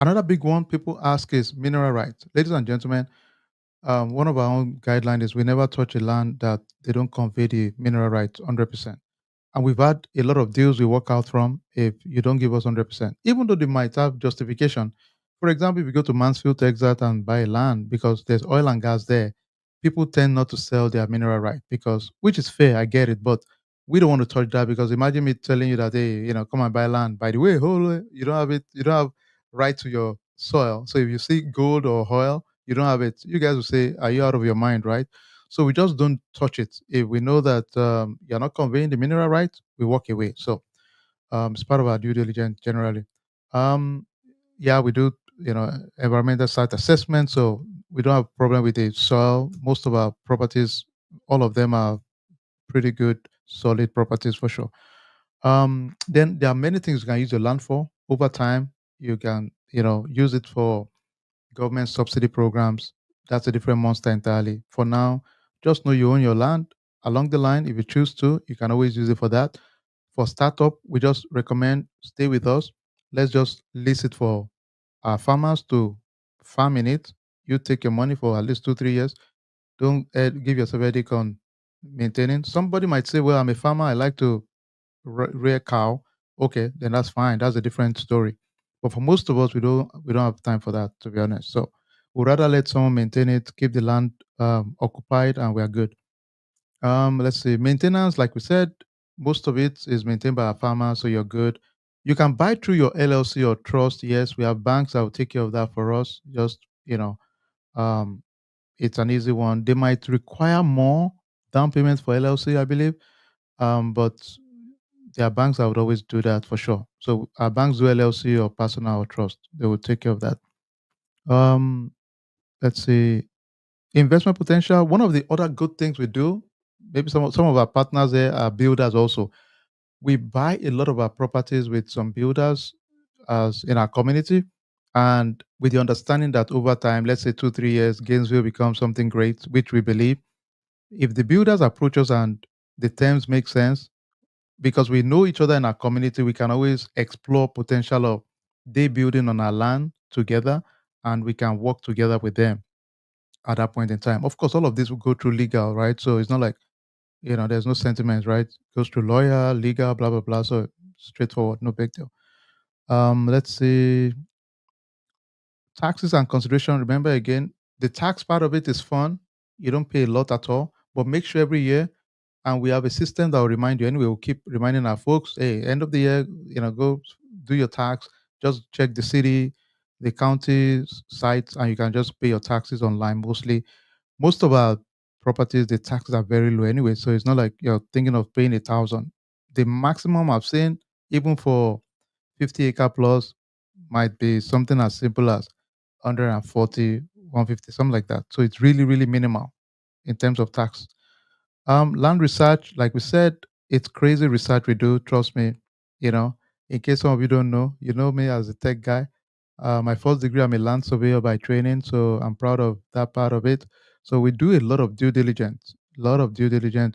Another big one people ask is mineral rights. Ladies and gentlemen, one of our own guidelines is we never touch a land that they don't convey the mineral rights 100%. And we've had a lot of deals we work out from if you don't give us 100%, even though they might have justification. For example, if you go to Mansfield, Texas and buy land because there's oil and gas there, people tend not to sell their mineral right because, which is fair, I get it, but we don't want to touch that because imagine me telling you that, hey, come and buy land. By the way, hold it, you don't have it, you don't have right to your soil. So if you see gold or oil, you don't have it. You guys will say, are you out of your mind, right? So we just don't touch it. If we know that you're not conveying the mineral rights, we walk away. So it's part of our due diligence generally. Um, yeah, we do, environmental site assessment. So we don't have problem with the soil. Most of our properties, all of them are pretty good, solid properties for sure. Then there are many things you can use your land for. Over time, you can, use it for government subsidy programs. That's a different monster entirely. For now, just know you own your land. Along the line, if you choose to, you can always use it for that. For startup, we just recommend stay with us. Let's just lease it for our farmers to farm in it. You take your money for at least 2, 3 years. Don't give yourself a headache on maintaining. Somebody might say, "Well, I'm a farmer. I like to rear cow." Okay, then that's fine. That's a different story. But for most of us, we don't have time for that, to be honest. So we'd rather let someone maintain it, keep the land occupied, and we are good. Let's see, maintenance, like we said, most of it is maintained by a farmer, so you're good. You can buy through your LLC or trust. Yes, we have banks that will take care of that for us. Just um, it's an easy one. They might require more down payments for LLC, I believe, but there are banks that would always do that for sure. So our banks do LLC or personal or trust. They will take care of that. Um, let's see. Investment potential. One of the other good things we do, maybe some of our partners there are builders also. We buy a lot of our properties with some builders as in our community, and with the understanding that over time, let's say 2, 3 years, Gainesville becomes something great, which we believe. If the builders approach us and the terms make sense, because we know each other in our community, we can always explore potential of they building on our land together, and we can work together with them at that point in time. Of course, all of this will go through legal, right? So it's not like, there's no sentiments, right? Goes through lawyer, legal, blah, blah, blah. So straightforward, no big deal. Let's see. Taxes and consideration. Remember again, the tax part of it is fun. You don't pay a lot at all, but make sure every year, and we have a system that will remind you anyway. We'll keep reminding our folks, hey, end of the year, go do your tax. Just check the city, the county's sites, and you can just pay your taxes online mostly. Most of our properties, the taxes are very low anyway, so it's not like you're thinking of paying 1,000. The maximum I've seen, even for 50-acre plus, might be something as simple as 140, 150, something like that. So it's really, really minimal in terms of tax. Land research, like we said, it's crazy research we do. Trust me. You know, in case some of you don't know, you know me as a tech guy. My first degree, I'm a land surveyor by training, so I'm proud of that part of it. So we do a lot of due diligence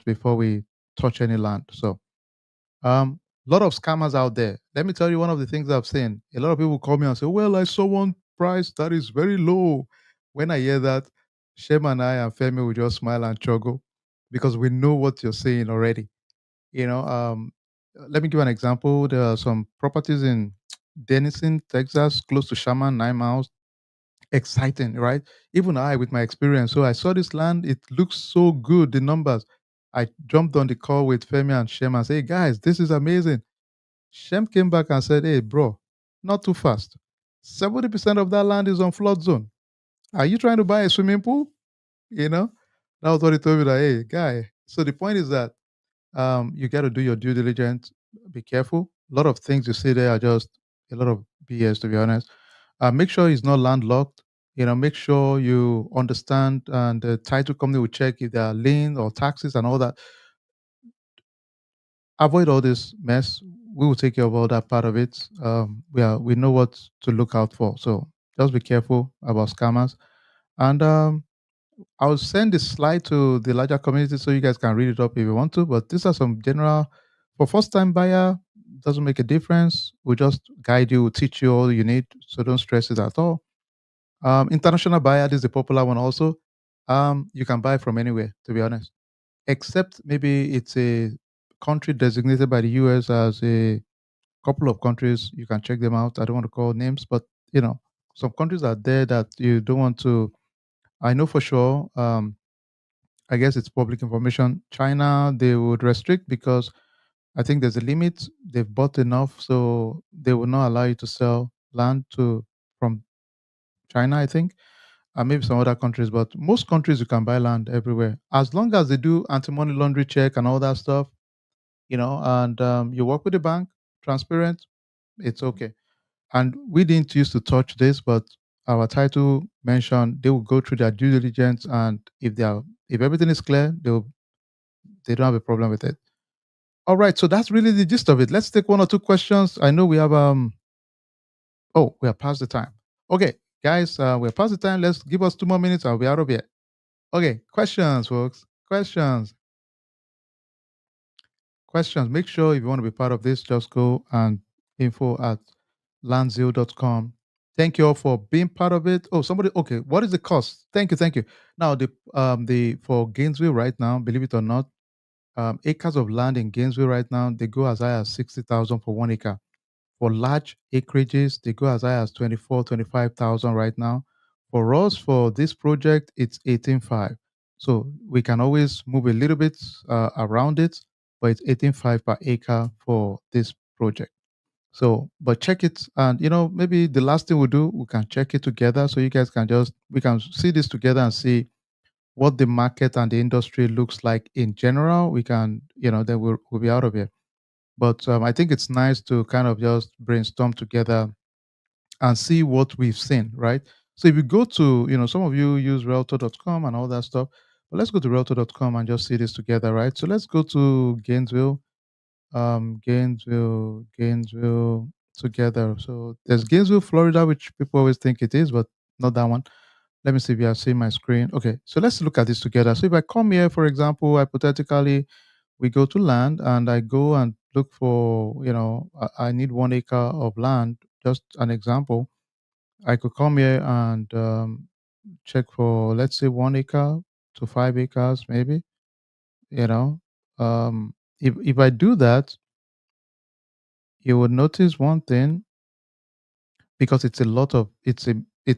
before we touch any land. So lot of scammers out there. Let me tell you one of the things I've seen. A lot of people call me and say, "Well, I saw one price that is very low." When I hear that, Shem and I and Femi will just smile and chuckle because we know what you're saying already. You know, let me give an example. There are some properties in Denison, Texas, close to Sherman, 9 miles. Exciting, right? Even I, with my experience, so I saw this land. It looks so good. The numbers. I jumped on the call with Femi and Shem and say, "Hey, guys, this is amazing." Shem came back and said, "Hey, bro, not too fast. 70% of that land is on flood zone. Are you trying to buy a swimming pool?" You know, that was what he told me. That, hey, guy. So the point is that you got to do your due diligence. Be careful. A lot of things you see there are just a lot of BS, to be honest. Make sure it's not landlocked. Make sure you understand, and the title company will check if there are liens or taxes and all that. Avoid all this mess. We will take care of all that part of it. We know what to look out for. So just be careful about scammers. And I'll send this slide to the larger community so you guys can read it up if you want to. But these are some general for first time buyer. doesn't make a difference. We'll just guide you, we'll teach you all you need, so don't stress it at all. International buyer is a popular one also. You can buy from anywhere, to be honest, except maybe it's a country designated by the US as a couple of countries. You can check them out. I don't want to call names, but you know, some countries are there that you don't want to. I know for sure. I guess it's public information. China, they would restrict because I think there's a limit. They've bought enough, so they will not allow you to sell land to from China, I think, and maybe some other countries. But most countries, you can buy land everywhere as long as they do anti-money laundering check and all that stuff. And you work with the bank, transparent. It's okay. And we didn't used to touch this, but our title mentioned they will go through their due diligence, and if everything is clear, they don't have a problem with it. All right, so that's really the gist of it. Let's take one or two questions. I know we have oh, we are past the time. Okay, guys, we're past the time. Let's give us 2 more minutes. I'll be out of here. Okay, questions, folks. Questions. Make sure if you want to be part of this, just go and info@landzeo.com. Thank you all for being part of it. Oh, somebody. Okay, what is the cost? Thank you. Now the for Gainesville right now, believe it or not, acres of land in Gainesville right now, they go as high as 60,000 for 1 acre. For large acreages, they go as high as 25,000 right now. For us, for this project, it's 18.5. So we can always move a little bit around it, but it's 18.5 per acre for this project. So, but check it, and maybe the last thing we do, we can check it together, so you guys can we can see this together and see what the market and the industry looks like in general. We can, then we'll be out of here. But I think it's nice to kind of just brainstorm together and see what we've seen, right? So if you go to, some of you use realtor.com and all that stuff, but let's go to realtor.com and just see this together, right? So let's go to Gainesville, Gainesville together. So there's Gainesville, Florida, which people always think it is, but not that one. Let me see if you are seeing my screen. Okay, so let's look at this together. So if I come here, for example, hypothetically, we go to land and I go and look for, I need 1 acre of land, just an example. I could come here and check for, let's say, 1 acre to 5 acres, maybe, you know. If I do that, you would notice one thing because it's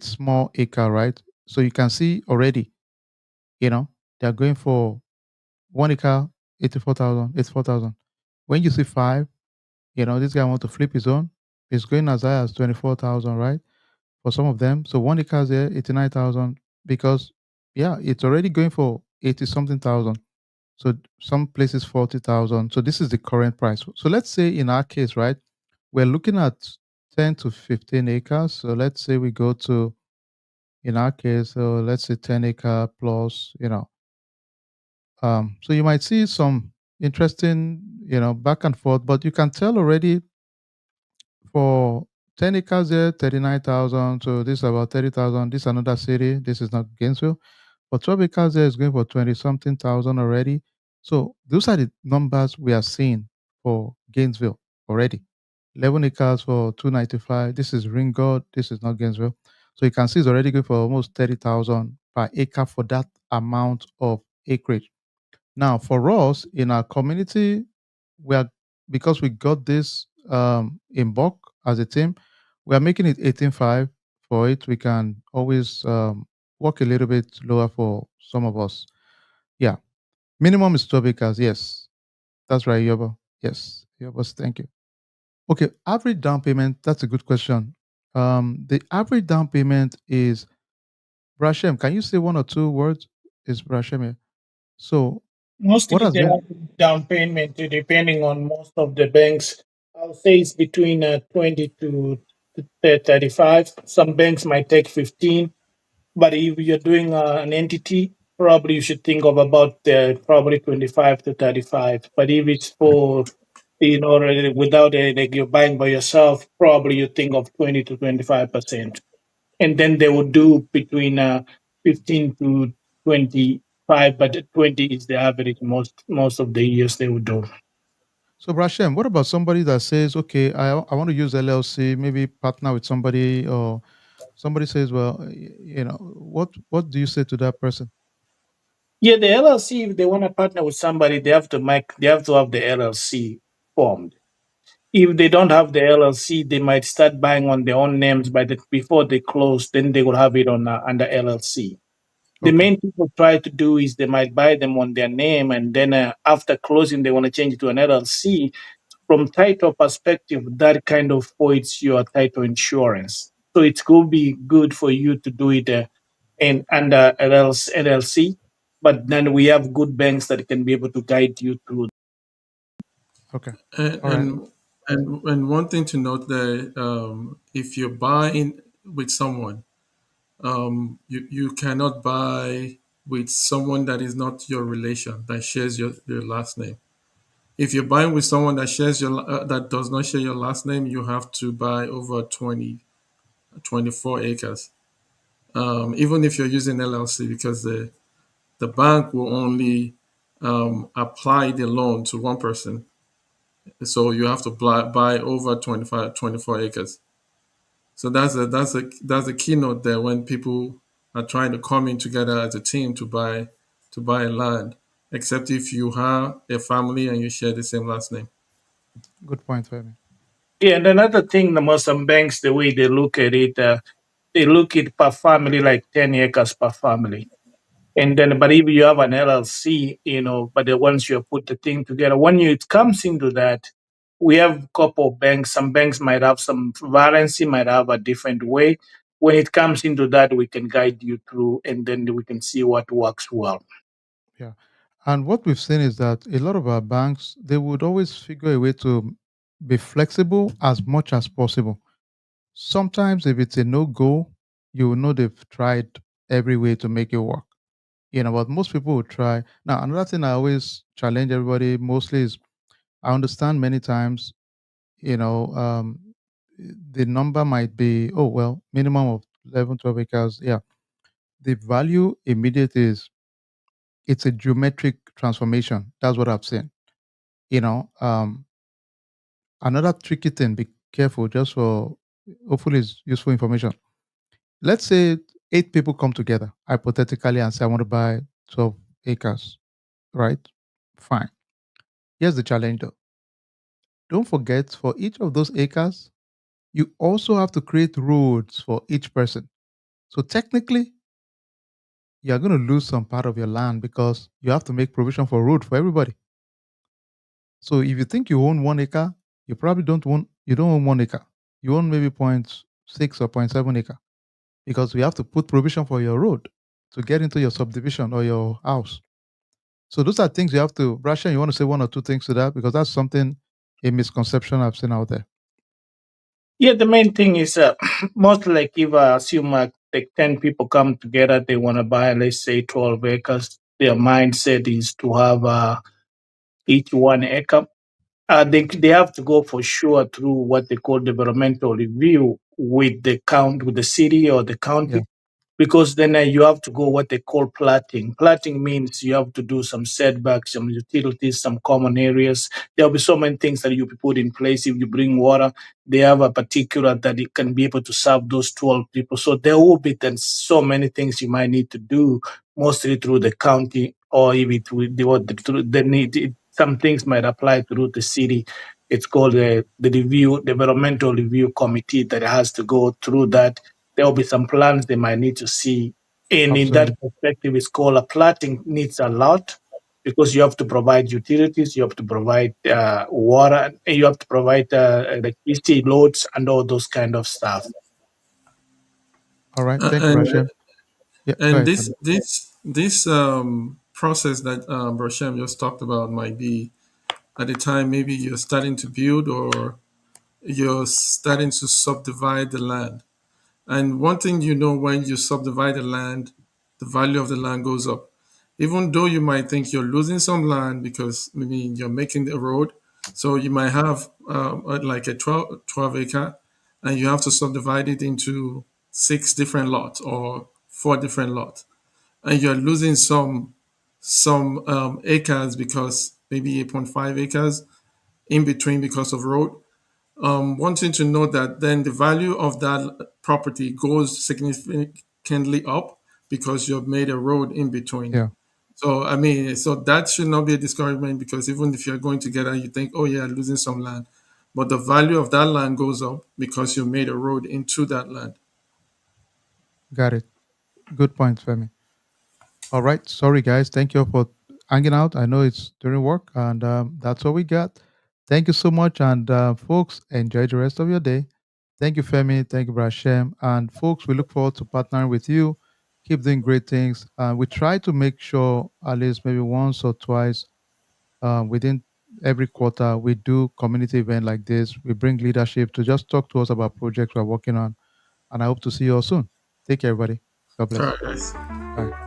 small acre, right? So you can see already, they're going for 1 acre, 84,000. When you see five, this guy want to flip his own. It's going as high as 24,000, right? For some of them. So 1 acre there, 89,000 because yeah, it's already going for 80 something thousand. So some places 40,000. So this is the current price. So let's say in our case, right, we're looking at 10 to 15 acres. So let's say we go to in our case, so let's say 10 acre plus, so you might see some interesting, back and forth, but you can tell already for 10 acres there, 39,000. So this is about 30,000. This is another city. This is not Gainesville. For 12 acres there is going for 20 something thousand already. So those are the numbers we are seeing for Gainesville already. 11 acres for 295. This is Ringgold. This is not Gainesville. So you can see it's already going for almost 30,000 per acre for that amount of acreage. Now, for us in our community, we are because we got this in bulk as a team, we are making it 18.5 for it. We can always work a little bit lower for some of us. Yeah, minimum is 12 acres. Yes, that's right, Yobo. Yes, Yobo. Thank you. Okay, average down payment. That's a good question. The average down payment is Brashem. Can you say one or two words? Is Brashem here? So, what Mostly has the been down payment, depending on most of the banks, I'll say it's between 20 to 35. Some banks might take 15, but if you're doing an entity, probably you should think of about probably 25 to 35. But if it's for, without like you're buying by yourself, probably you think of 20 to 25%. And then they would do between 15 to 25, but 20 is the average most of the years they would do. So, Brashem, what about somebody that says, okay, I want to use LLC, maybe partner with somebody, or somebody says, well, what do you say to that person? Yeah, the LLC, if they want to partner with somebody, they have to have the LLC formed. If they don't have the LLC, they might start buying on their own names before they close, then they will have it on under LLC. The Okay, main people try to do is they might buy them on their name, and then after closing, they want to change it to an LLC. From title perspective, that kind of voids your title insurance. So it could be good for you to do it in under LLC, but then we have good banks that can be able to guide you through. okay, And all right, and one thing to note there, if you're buying with someone, you cannot buy with someone that is not your relation that shares your last name. If you're buying with someone that shares that does not share your last name, you have to buy over 24 acres. Even if you're using LLC, because the bank will only apply the loan to one person. So you have to buy over 24 acres. So that's a keynote there when people are trying to come in together as a team to buy land, except if you have a family and you share the same last name. good point, Femi. Yeah, and another thing, the Muslim banks, the way they look at it, they look at per family like 10 acres per family. And then, but if you have an LLC, but the once you put the thing together, when it comes into that, we have a couple of banks. Some banks might have some variancy, might have a different way. When it comes into that, we can guide you through, and then we can see what works well. Yeah. And what we've seen is that a lot of our banks, they would always figure a way to be flexible as much as possible. Sometimes if it's a no-go, you will know they've tried every way to make it work. But most people will try. Now, another thing I always challenge everybody mostly is I understand many times, you know, um, the number might be, oh, well, minimum of 11, 12 acres. Yeah. The value immediate is it's a geometric transformation. That's what I've seen. You know, um, Another tricky thing, be careful just for hopefully it's useful information. Let's say 8 people come together, hypothetically, and say, I want to buy 12 acres, right? Fine. Here's the challenge though. Don't forget, for each of those acres, you also have to create roads for each person. So technically, you're going to lose some part of your land because you have to make provision for road for everybody. So if you think you own 1 acre, you don't own 1 acre. You own maybe point 0.6 or point 0.7 acre because we have to put provision for your road to get into your subdivision or your house. So those are things you have to Brasha, you want to say one or two things to that because that's something a misconception I've seen out there. Yeah, the main thing is most like if I assume like 10 people come together, they want to buy, let's say, 12 acres. Their mindset is to have each 1 acre. They have to go for sure through what they call developmental review with the city or the Yeah, county, because then you have to go what they call platting. Platting means you have to do some setbacks, some utilities, some common areas. There'll be so many things that you put in place. If you bring water, they have a particular that it can be able to serve those 12 people. So there will be then so many things you might need to do, mostly through the county, or if it will, through the need. Some things might apply through the city. It's called the review developmental review committee that has to go through that. There will be some plans they might need to see. And in that absolutely. perspective, it's called a platting needs a lot because you have to provide utilities, you have to provide water, and you have to provide electricity loads and all those kind of stuff. All right. Uh, Thank you, and Brasha. Yeah, go and ahead, this Femi. this this process that Brashem just talked about might be at the time maybe you're starting to build or you're starting to subdivide the land. And one thing you know, when you subdivide the land, the value of the land goes up. Even though you might think you're losing some land because maybe you're making the road. So you might have like a 12 acre and you have to subdivide it into 6 different lots or 4 different lots. And you're losing some acres because maybe 8.5 acres in between because of road. Wanting to know that then the value of that property goes significantly up because you've made a road in between. Yeah, So I mean, so that should not be a discouragement because even if you're going together, you think, oh yeah, losing some land, but the value of that land goes up because you made a road into that land. got it. Good point, Femi. All right. Sorry, guys. Thank you for hanging out. I know it's during work, and that's all we got. Thank you so much. And folks, enjoy the rest of your day. Thank you, Femi. Thank you, Brashem. And folks, we look forward to partnering with you. Keep doing great things. We try to make sure at least maybe once or twice within every quarter we do community event like this. We bring leadership to just talk to us about projects we're working on. And I hope to see you all soon. Take care, everybody. God All bless. right, guys. Bye.